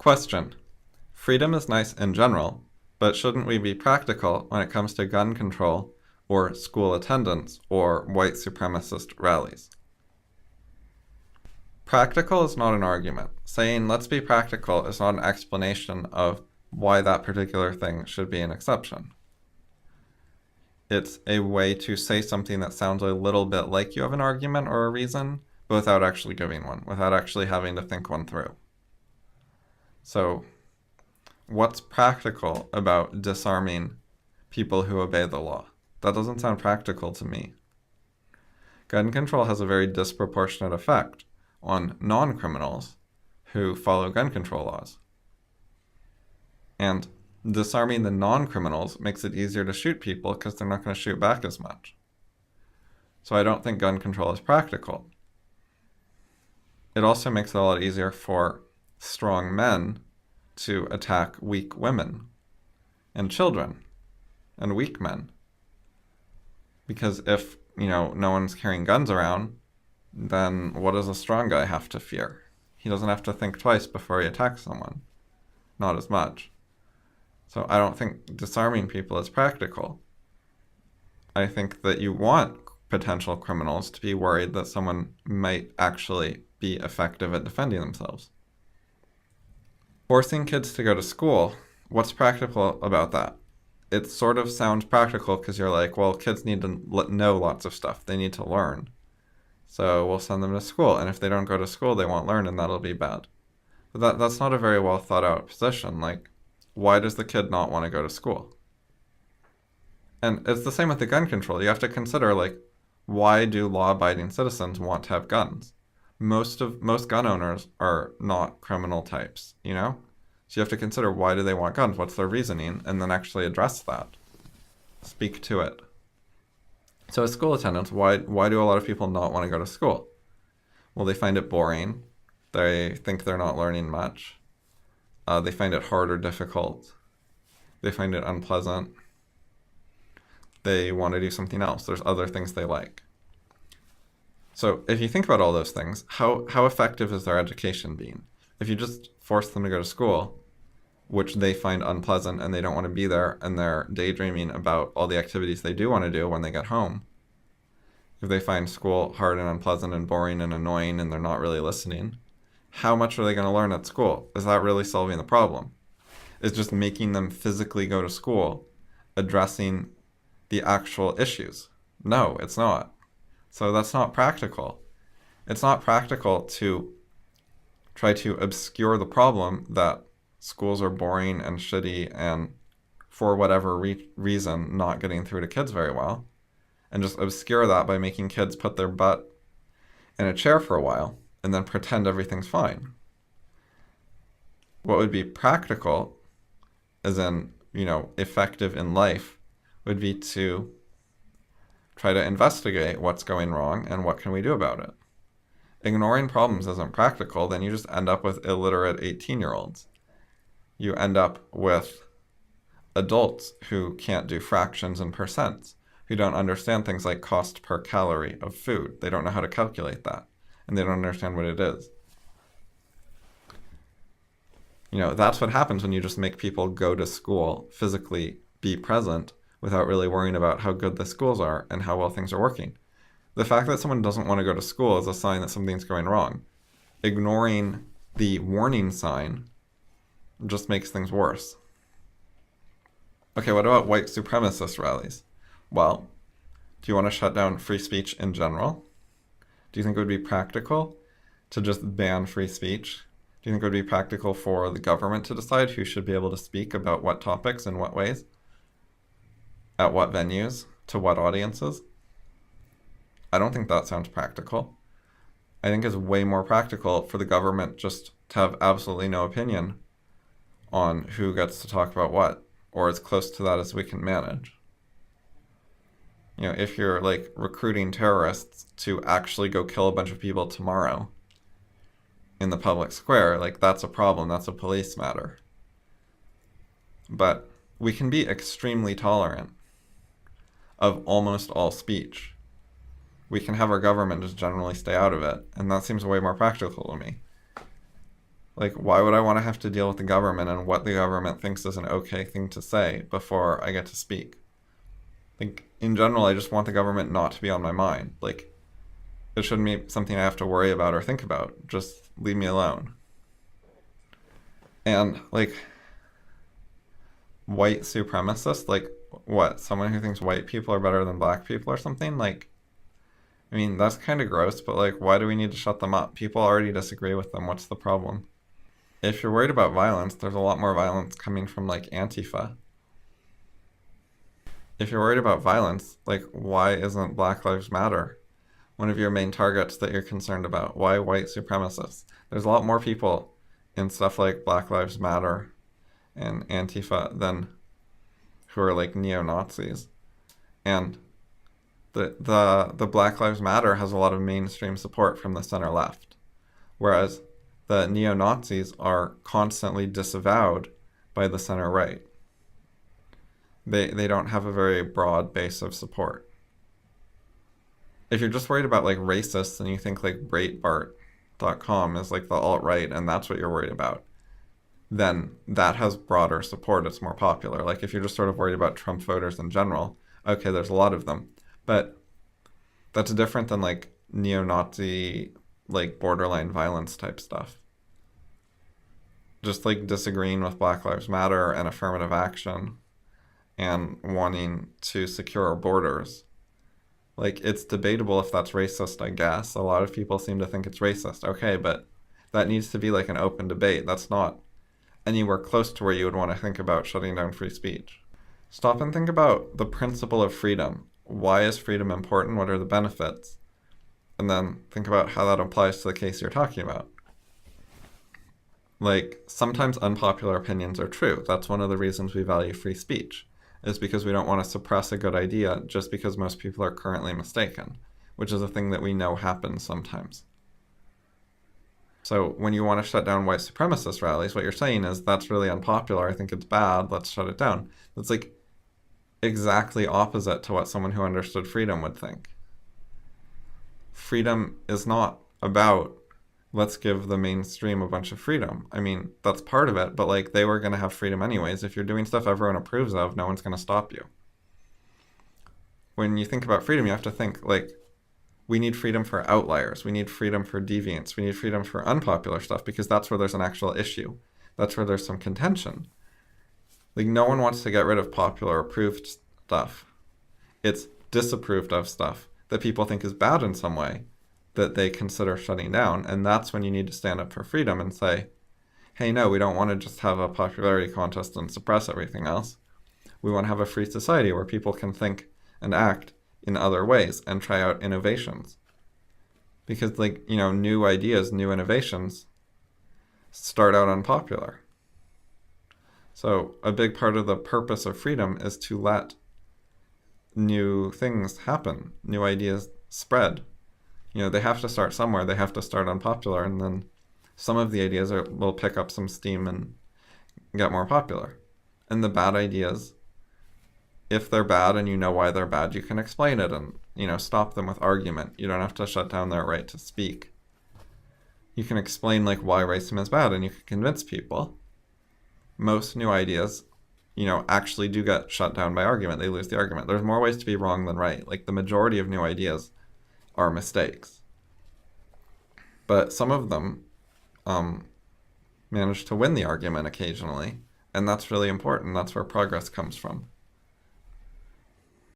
Question. Freedom is nice in general, but shouldn't we be practical when it comes to gun control or school attendance or white supremacist rallies? Practical is not an argument. Saying let's be practical is not an explanation of why that particular thing should be an exception. It's a way to say something that sounds a little bit like you have an argument or a reason, but without actually giving one, without actually having to think one through. So, what's practical about disarming people who obey the law? That doesn't sound practical to me. Gun control has a very disproportionate effect on non-criminals who follow gun control laws. And disarming the non-criminals makes it easier to shoot people because they're not going to shoot back as much. So I don't think gun control is practical. It also makes it a lot easier for strong men to attack weak women and children and weak men. Because if, no one's carrying guns around, then what does a strong guy have to fear? He doesn't have to think twice before he attacks someone. Not as much. So I don't think disarming people is practical. I think that you want potential criminals to be worried that someone might actually be effective at defending themselves. Forcing kids to go to school, what's practical about that? It sort of sounds practical because you're like, well, kids need to know lots of stuff. They need to learn. So we'll send them to school. And if they don't go to school, they won't learn, and that'll be bad. But that's not a very well thought out position. Like, why does the kid not want to go to school? And it's the same with the gun control. You have to consider, why do law-abiding citizens want to have guns? Most gun owners are not criminal types, So you have to consider, why do they want guns? What's their reasoning? And then actually address that. Speak to it. So as school attendants, why do a lot of people not want to go to school? Well, they find it boring. They think they're not learning much. They find it hard or difficult. They find it unpleasant. They want to do something else. There's other things they like. So if you think about all those things, how effective is their education being? If you just force them to go to school, which they find unpleasant and they don't want to be there, and they're daydreaming about all the activities they do want to do when they get home, if they find school hard and unpleasant and boring and annoying and they're not really listening, how much are they going to learn at school? Is that really solving the problem? Is just making them physically go to school addressing the actual issues? No, it's not. So that's not practical. It's not practical to try to obscure the problem that schools are boring and shitty and for whatever reason not getting through to kids very well, and just obscure that by making kids put their butt in a chair for a while and then pretend everything's fine. What would be practical, as in, effective in life, would be to try to investigate what's going wrong and what can we do about it. Ignoring problems isn't practical, then you just end up with illiterate 18-year-olds. You end up with adults who can't do fractions and percents, who don't understand things like cost per calorie of food. They don't know how to calculate that, and they don't understand what it is. That's what happens when you just make people go to school, physically be present, without really worrying about how good the schools are and how well things are working. The fact that someone doesn't want to go to school is a sign that something's going wrong. Ignoring the warning sign just makes things worse. Okay, what about white supremacist rallies? Well, do you want to shut down free speech in general? Do you think it would be practical to just ban free speech? Do you think it would be practical for the government to decide who should be able to speak about what topics in what ways? At what venues? To what audiences? I don't think that sounds practical. I think it's way more practical for the government just to have absolutely no opinion on who gets to talk about what, or as close to that as we can manage. If you're recruiting terrorists to actually go kill a bunch of people tomorrow in the public square, that's a problem. That's a police matter. But we can be extremely tolerant of almost all speech. We can have our government just generally stay out of it, and that seems way more practical to me. Like, why would I want to have to deal with the government and what the government thinks is an okay thing to say before I get to speak? Like, in general, I just want the government not to be on my mind. Like, it shouldn't be something I have to worry about or think about. Just leave me alone. And, like, white supremacist, like, what? Someone who thinks white people are better than black people or something? Like, I mean, that's kind of gross, but, like, why do we need to shut them up? People already disagree with them. What's the problem? If you're worried about violence, there's a lot more violence coming from, like, Antifa. If you're worried about violence, like, why isn't Black Lives Matter one of your main targets that you're concerned about? Why white supremacists? There's a lot more people in stuff like Black Lives Matter and Antifa than who are like neo-Nazis. And the Black Lives Matter has a lot of mainstream support from the center left, whereas the neo-Nazis are constantly disavowed by the center right. They don't have a very broad base of support. If you're just worried about like racists and you think like Breitbart.com is like the alt-right and that's what you're worried about, then that has broader support. It's more popular. Like if you're just sort of worried about Trump voters in general, okay, there's a lot of them. But that's different than like neo-Nazi, like borderline violence type stuff. Just like disagreeing with Black Lives Matter and affirmative action and wanting to secure our borders. Like, it's debatable if that's racist, I guess. A lot of people seem to think it's racist. Okay, but that needs to be like an open debate. That's not anywhere close to where you would want to think about shutting down free speech. Stop and think about the principle of freedom. Why is freedom important? What are the benefits? And then think about how that applies to the case you're talking about. Like, sometimes unpopular opinions are true. That's one of the reasons we value free speech, is because we don't want to suppress a good idea just because most people are currently mistaken, which is a thing that we know happens sometimes. So when you want to shut down white supremacist rallies, what you're saying is, that's really unpopular, I think it's bad, let's shut it down. That's like exactly opposite to what someone who understood freedom would think. Freedom is not about, let's give the mainstream a bunch of freedom. I mean, that's part of it, but like they were going to have freedom anyways. If you're doing stuff everyone approves of, no one's going to stop you. When you think about freedom, you have to think like, we need freedom for outliers. We need freedom for deviants. We need freedom for unpopular stuff because that's where there's an actual issue. That's where there's some contention. Like no one wants to get rid of popular approved stuff. It's disapproved of stuff that people think is bad in some way that they consider shutting down. And that's when you need to stand up for freedom and say, hey, no, we don't want to just have a popularity contest and suppress everything else. We want to have a free society where people can think and act in other ways and try out innovations. Because like, you know, new ideas, new innovations start out unpopular. So a big part of the purpose of freedom is to let new things happen, new ideas spread. You know, they have to start somewhere. They have to start unpopular, and then some of the ideas will pick up some steam and get more popular. And the bad ideas, if they're bad and you know why they're bad, you can explain it and, you know, stop them with argument. You don't have to shut down their right to speak. You can explain like why racism is bad and you can convince people. Most new ideas, you know, actually do get shut down by argument. They lose the argument. There's more ways to be wrong than right. Like the majority of new ideas are mistakes. But some of them manage to win the argument occasionally, and that's really important. That's where progress comes from.